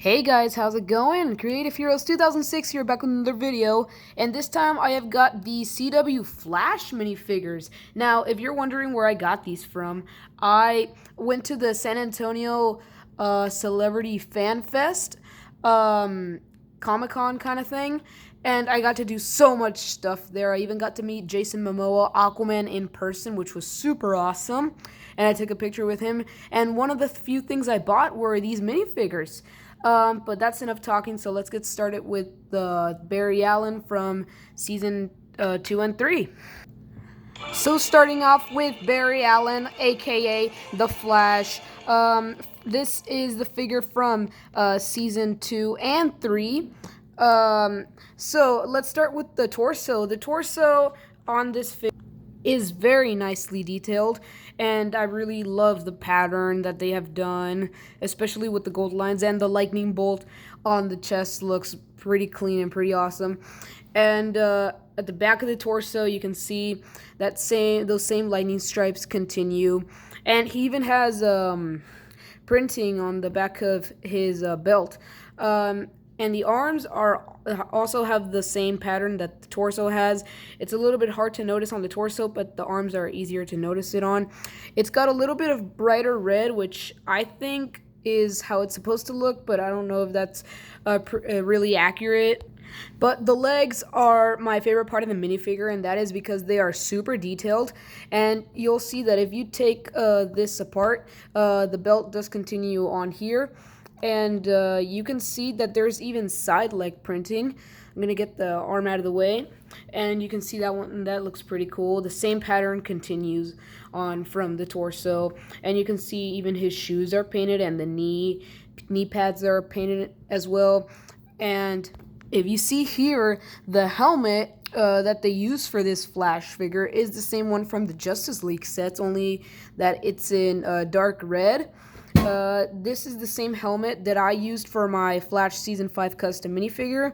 Hey guys, how's it going? Creative Heroes 2006 here, back with another video, and this time I have got the CW Flash minifigures. Now, if you're wondering where I got these from, I went to the San Antonio Celebrity Fan Fest, Comic-Con kind of thing, and I got to do so much stuff there. I even got to meet Jason Momoa, Aquaman, in person, which was super awesome, and I took a picture with him, and one of the few things I bought were these minifigures. But that's enough talking, so let's get started with the Barry Allen from season 2 and 3. So starting off with Barry Allen, aka The Flash. This is the figure from season 2 and 3. So let's start with the torso. The torso on this figure is very nicely detailed, and I really love the pattern that they have done, especially with the gold lines, and the lightning bolt on the chest looks pretty clean and pretty awesome. And at the back of the torso, you can see that those same lightning stripes continue, and he even has printing on the back of his belt. And the arms also have the same pattern that the torso has. It's a little bit hard to notice on the torso, but the arms are easier to notice it on. It's got a little bit of brighter red, which I think is how it's supposed to look, but I don't know if that's really accurate. But the legs are my favorite part of the minifigure, and that is because they are super detailed. And you'll see that if you take this apart, the belt does continue on here. And you can see that there's even side leg printing. I'm gonna get the arm out of the way, and you can see that one. That looks pretty cool. The same pattern continues on from the torso, and you can see even his shoes are painted, and the knee pads are painted as well. And if you see here, the helmet that they use for this Flash figure is the same one from the Justice League sets, only that it's in dark red. This is the same helmet that I used for my Flash Season 5 custom minifigure.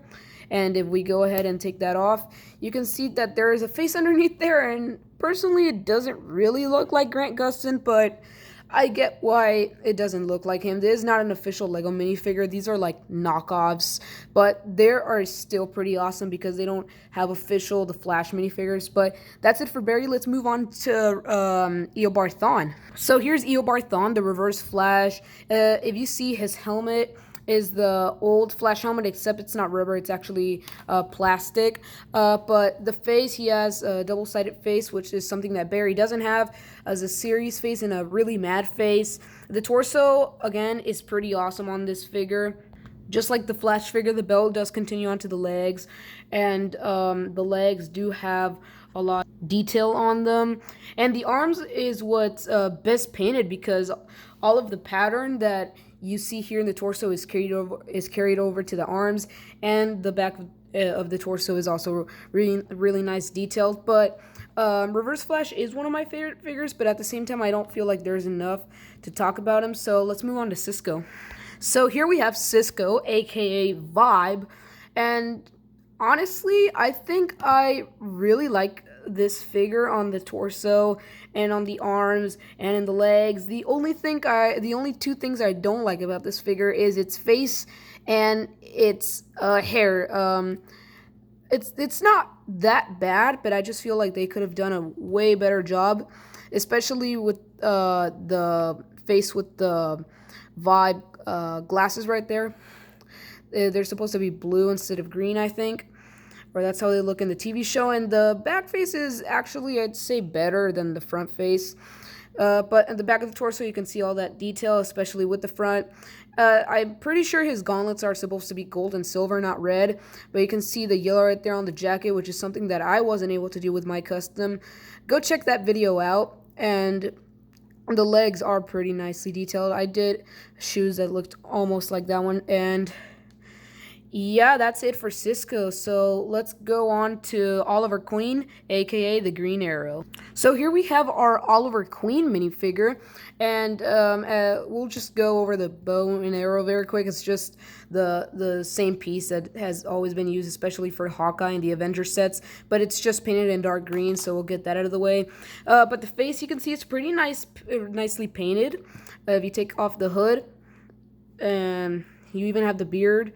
And if we go ahead and take that off, you can see that there is a face underneath there. And personally, it doesn't really look like Grant Gustin, but I get why it doesn't look like him. This is not an official Lego minifigure. These are like knockoffs, but they are still pretty awesome because they don't have the Flash minifigures. But that's it for Barry. Let's move on to Eobard Thawne. So here's Eobard Thawne, the Reverse Flash. If you see, his helmet is the old Flash helmet, except it's not rubber, it's actually plastic. But the face, he has a double-sided face, which is something that Barry doesn't have, as a serious face and a really mad face. The torso, again, is pretty awesome on this figure. Just like the Flash figure, the belt does continue onto the legs, and the legs do have a lot of detail on them. And the arms is what's best painted, because all of the pattern that you see here in the torso is carried over to the arms, and the back of the torso is also really nice detailed. But Reverse Flash is one of my favorite figures, but at the same time, I don't feel like there's enough to talk about him. So let's move on to Cisco. So here we have Cisco, aka Vibe, and honestly, I think I really like this figure on the torso and on the arms and in the legs. The only two things I don't like about this figure is its face and its hair. It's not that bad, but I just feel like they could have done a way better job, especially with the face with the Vibe glasses right there. They're supposed to be blue instead of green, I think, or that's how they look in the TV show. And the back face is actually, I'd say, better than the front face. But at the back of the torso, you can see all that detail, especially with the front. I'm pretty sure his gauntlets are supposed to be gold and silver, not red. But you can see the yellow right there on the jacket, which is something that I wasn't able to do with my custom. Go check that video out. And the legs are pretty nicely detailed. I did shoes that looked almost like that one. And yeah, that's it for Cisco. So let's go on to Oliver Queen, aka the Green Arrow. So here we have our Oliver Queen minifigure, and we'll just go over the bow and arrow very quick. It's just the same piece that has always been used, especially for Hawkeye and the Avengers sets, but it's just painted in dark green, so we'll get that out of the way. But the face, you can see it's pretty nicely painted. If you take off the hood, You even have the beard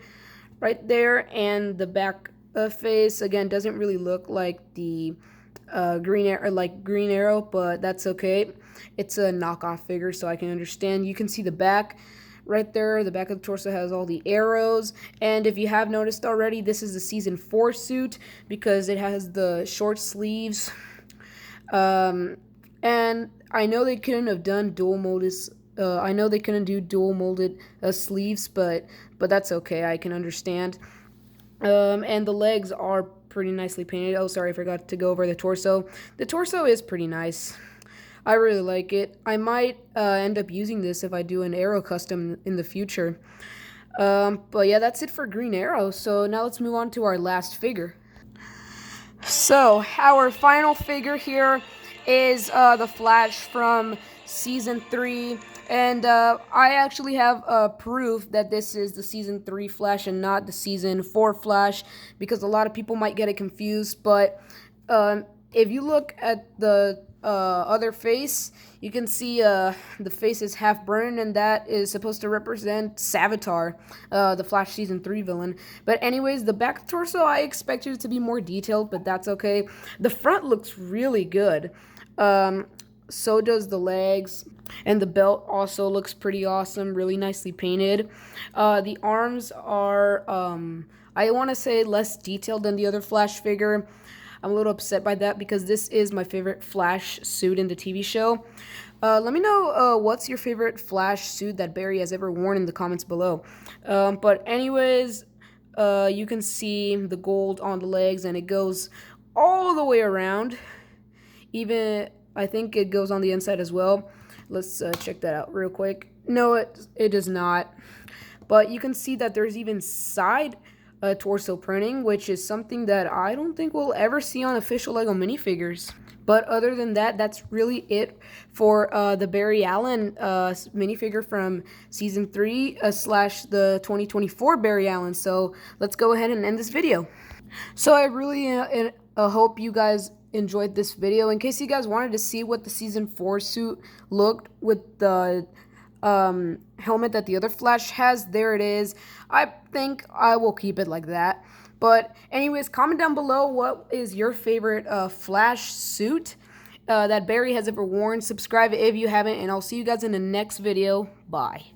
right there, and the back face again doesn't really look like the Green Arrow, but that's okay. It's a knockoff figure, so I can understand. You can see the back right there. The back of the torso has all the arrows, and if you have noticed already, this is the season 4 suit because it has the short sleeves. And I know they couldn't have done dual molded. I know they couldn't do dual molded sleeves, but that's okay. I can understand. And the legs are pretty nicely painted. Oh, sorry, I forgot to go over the torso. The torso is pretty nice. I really like it. I might end up using this if I do an Arrow custom in the future. But yeah, that's it for Green Arrow. So now let's move on to our last figure. So our final figure here is the Flash from Season 3. And I actually have proof that this is the Season 3 Flash and not the Season 4 Flash, because a lot of people might get it confused. But if you look at the other face, you can see the face is half burned, and that is supposed to represent Savitar, the Flash Season 3 villain. But anyways, the back torso, I expected it to be more detailed, but that's okay. The front looks really good. So does the legs, and the belt also looks pretty awesome, really nicely painted. The arms are, I want to say, less detailed than the other Flash figure. I'm a little upset by that because this is my favorite Flash suit in the TV show. Let me know what's your favorite Flash suit that Barry has ever worn in the comments below. But anyways, you can see the gold on the legs, and it goes all the way around. Even, I think it goes on the inside as well. Let's check that out real quick. No, it does not. But you can see that there's even side torso printing, which is something that I don't think we'll ever see on official LEGO minifigures. But other than that, that's really it for the Barry Allen minifigure from Season 3 / the 2024 Barry Allen. So let's go ahead and end this video. So I really hope you guys enjoyed this video. In case you guys wanted to see what the Season 4 suit looked with the helmet that the other Flash has, there it is. I think I will keep it like that. But anyways, comment down below what is your favorite Flash suit that Barry has ever worn. Subscribe if you haven't, and I'll see you guys in the next video. Bye.